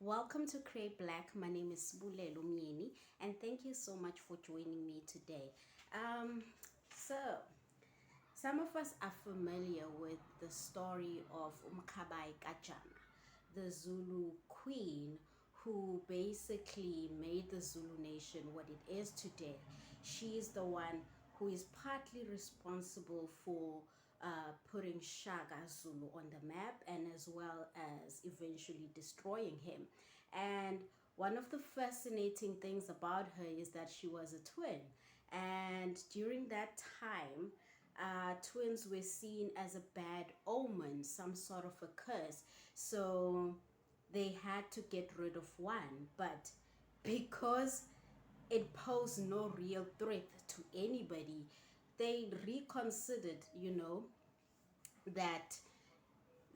Welcome to Create Black. My name is Nguni, and thank you so much for joining me today. So, some of us are familiar with the story of Umkabai Kajana, the Zulu queen who basically made the Zulu nation what it is today. She is the one who is partly responsible for putting Shaka Zulu on the map and as well as eventually destroying him. And one of the fascinating things about her is that she was a twin. And during that time, twins were seen as a bad omen, some sort of a curse. So they had to get rid of one. But because it posed no real threat to anybody, they reconsidered,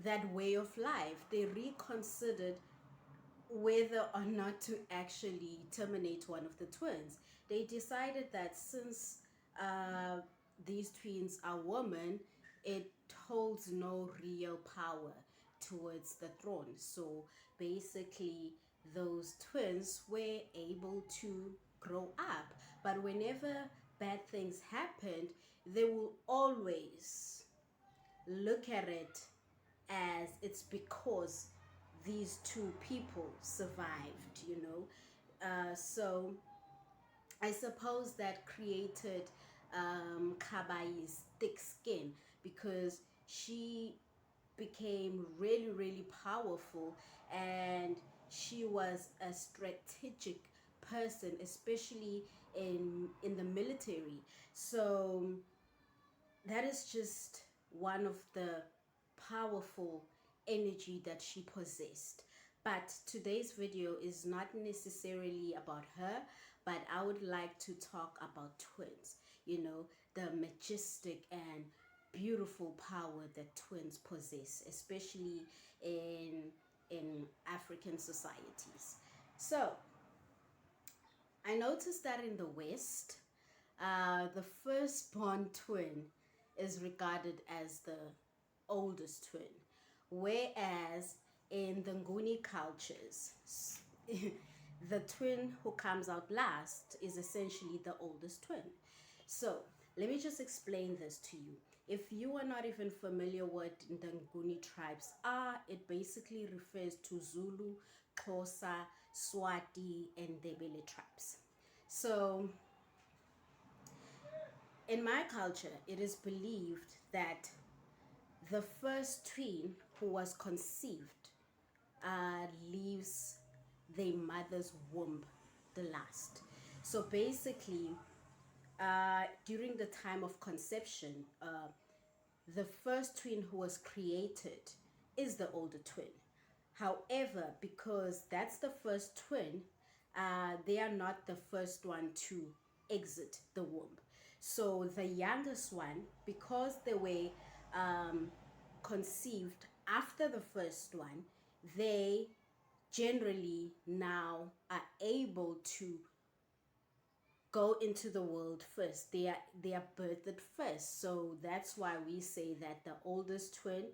that way of life. They reconsidered whether or not to actually terminate one of the twins. They decided that since these twins are women, it holds no real power towards the throne. So basically, those twins were able to grow up. But whenever bad things happened, they will always look at it as it's because these two people survived, So I suppose that created Kabai's thick skin because she became really, really powerful, and she was a strategic person, especially in the military. So that is just one of the powerful energy that she possessed. But today's video is not necessarily about her, but I would like to talk about twins, the majestic and beautiful power that twins possess, especially in African societies. So I noticed that in the West, the firstborn twin is regarded as the oldest twin, whereas in the Nguni cultures, the twin who comes out last is essentially the oldest twin. So let me just explain this to you. If you are not even familiar what the Nguni tribes are, it basically refers to Zulu, Xhosa, Swati, and Ndebele tribes. So in my culture, it is believed that the first twin who was conceived leaves their mother's womb the last. So basically, during the time of conception, the first twin who was created is the older twin. However, because that's the first twin, they are not the first one to exit the womb. So the youngest one, because they were conceived after the first one, they generally now are able to go into the world first. They are birthed first. So that's why we say that the oldest twin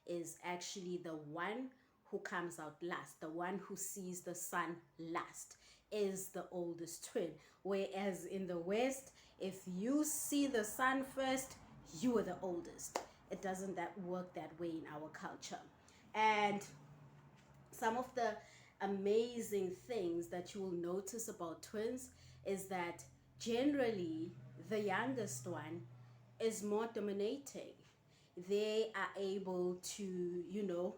is actually the one who comes out last, the one who sees the sun last is the oldest twin. Whereas in the West, if you see the sun first, you are the oldest. It doesn't that work that way in our culture. And some of the amazing things that you will notice about twins is that generally the youngest one is more dominating. They are able to,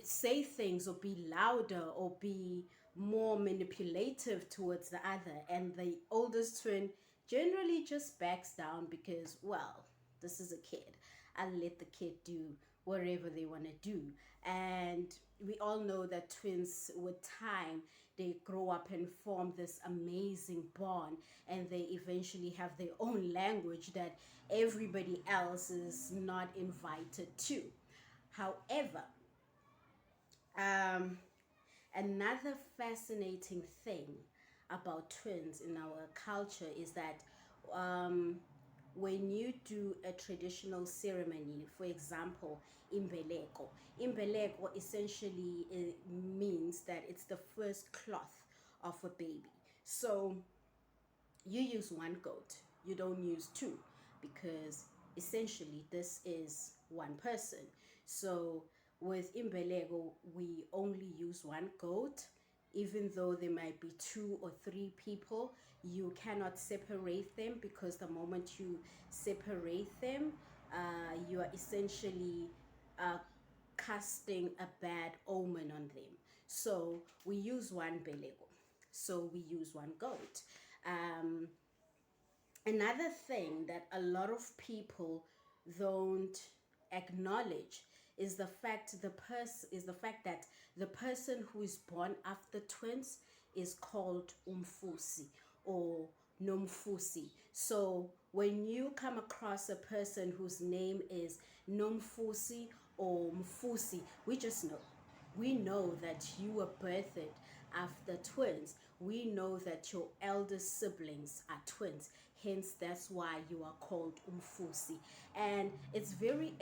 say things or be louder or be more manipulative towards the other, and the oldest twin generally just backs down because, well, this is a kid. I'll let the kid do whatever they want to do. And we all know that twins, with time, they grow up and form this amazing bond, and they eventually have their own language that everybody else is not invited to. However, um, another fascinating thing about twins in our culture is that when you do a traditional ceremony, for example, imbeleko essentially means that it's the first cloth of a baby. So you use one goat, you don't use two, because essentially this is one person. So with imbeleko, we only use one goat. Even though there might be two or three people, you cannot separate them, because the moment you separate them, you are essentially uh, casting a bad omen on them. So we use one belego. So we use one goat. Um, Another thing that a lot of people don't acknowledge is the fact that the person who is born after twins is called umfusi or nomfusi. So when you come across a person whose name is nomfusi or mfusi, we know that you were birthed after twins. We know that your elder siblings are twins. Hence, that's why you are called umfusi. And it's very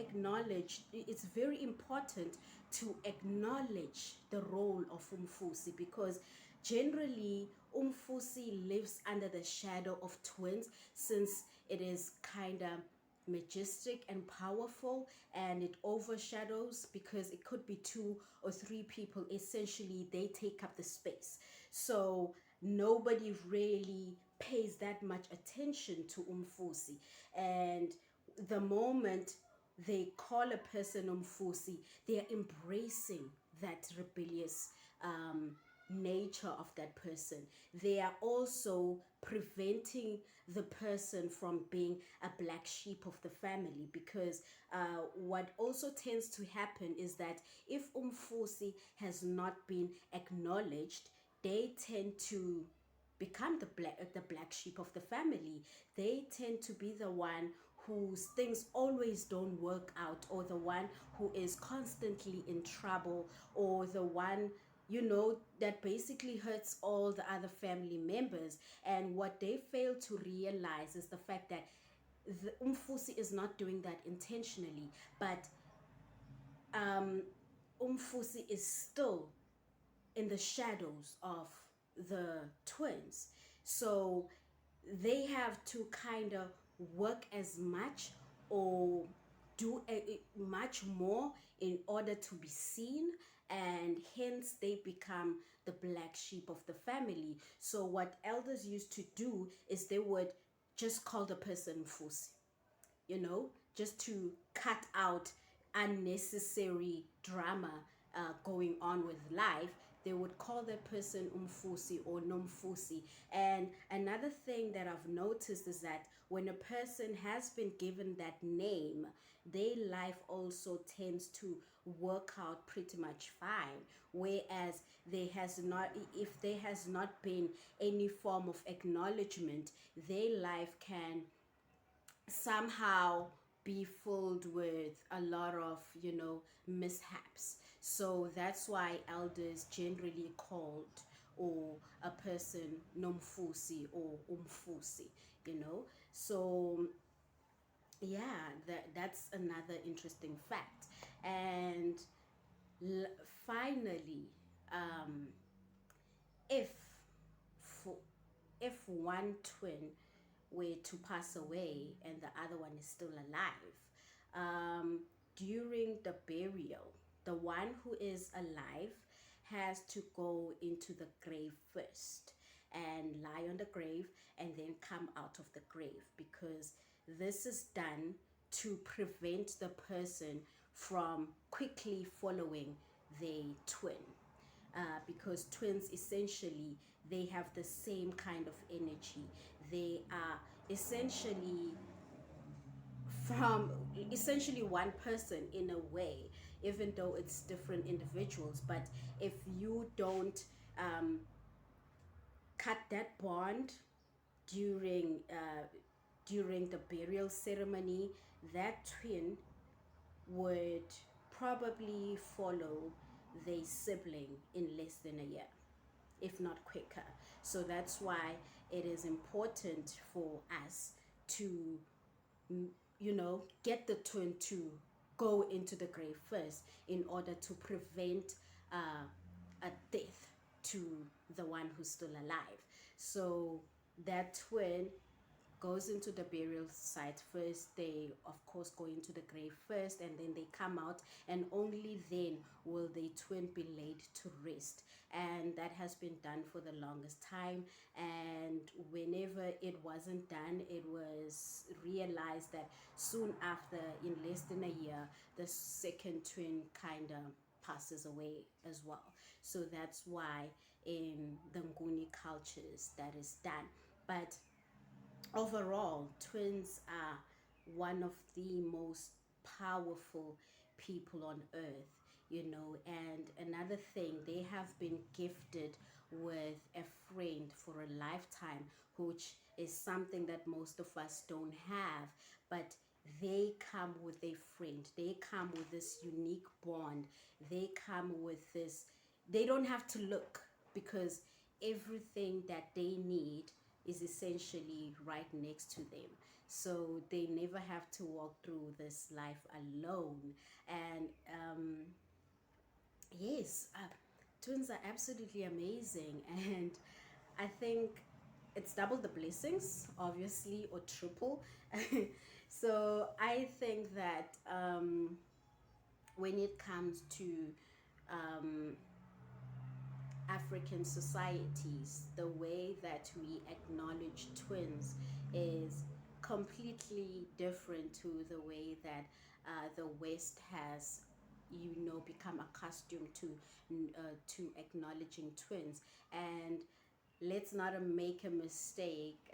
important to acknowledge the role of umfusi, because generally umfusi lives under the shadow of twins, since it is kind of majestic and powerful, and it overshadows, because it could be two or three people. Essentially, they take up the space. So nobody really pays that much attention to umfusi. And the moment they call a person umfusi, they are embracing that rebellious nature of that person. They are also preventing the person from being a black sheep of the family, because what also tends to happen is that if umfusi has not been acknowledged, they tend to become the black sheep of the family. They tend to be the one whose things always don't work out, or the one who is constantly in trouble, or the one, that basically hurts all the other family members. And what they fail to realize is the fact that the umfusi is not doing that intentionally, but um, umfusi is still in the shadows of the twins. So they have to kind of work as much, or do much more, in order to be seen, and hence they become the black sheep of the family. So what elders used to do is they would just call the person fusi, just to cut out unnecessary drama going on with life. They would call that person umfusi or nomfusi. And another thing that I've noticed is that when a person has been given that name, their life also tends to work out pretty much fine. Whereas if there has not been any form of acknowledgement, their life can somehow be filled with a lot of mishaps. So that's why elders generally called, or a person, nomfusi or umfusi. So yeah, that's another interesting fact. And finally, um if for if one twin were to pass away and the other one is still alive, during the burial, the one who is alive has to go into the grave first and lie on the grave, and then come out of the grave, because this is done to prevent the person from quickly following the twin. Because twins essentially, they have the same kind of energy. They are from essentially one person in a way, even though it's different individuals. But if you don't cut that bond during the burial ceremony, that twin would probably follow their sibling in less than a year, if not quicker. So that's why it is important for us to get the twin to go into the grave first in order to prevent uh, a death to the one who's still alive. So that twin goes into the burial site first. They of course go into the grave first, and then they come out, and only then will the twin be laid to rest. And that has been done for the longest time, and whenever it wasn't done, it was realized that soon after, in less than a year, the second twin kind of passes away as well. So that's why in the Nguni cultures that is done. But overall, twins are one of the most powerful people on earth, and another thing, they have been gifted with a friend for a lifetime, which is something that most of us don't have. But they come with a friend, they come with this unique bond, they come with this, they don't have to look, because everything that they need is essentially right next to them. So they never have to walk through this life alone. And yes, twins are absolutely amazing. And I think it's double the blessings, obviously, or triple. So I think that when it comes to um, African societies, the way that we acknowledge twins is completely different to the way that the West has, become accustomed to acknowledging twins. And let's not make a mistake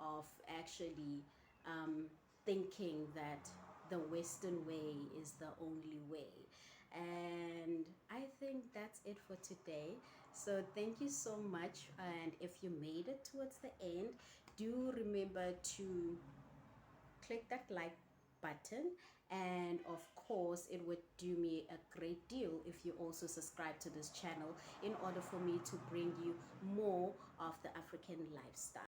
of actually um, thinking that the Western way is the only way. And I think that's it for today. So thank you so much. And if you made it towards the end, do remember to click that like button. And of course, it would do me a great deal if you also subscribe to this channel, in order for me to bring you more of the African lifestyle.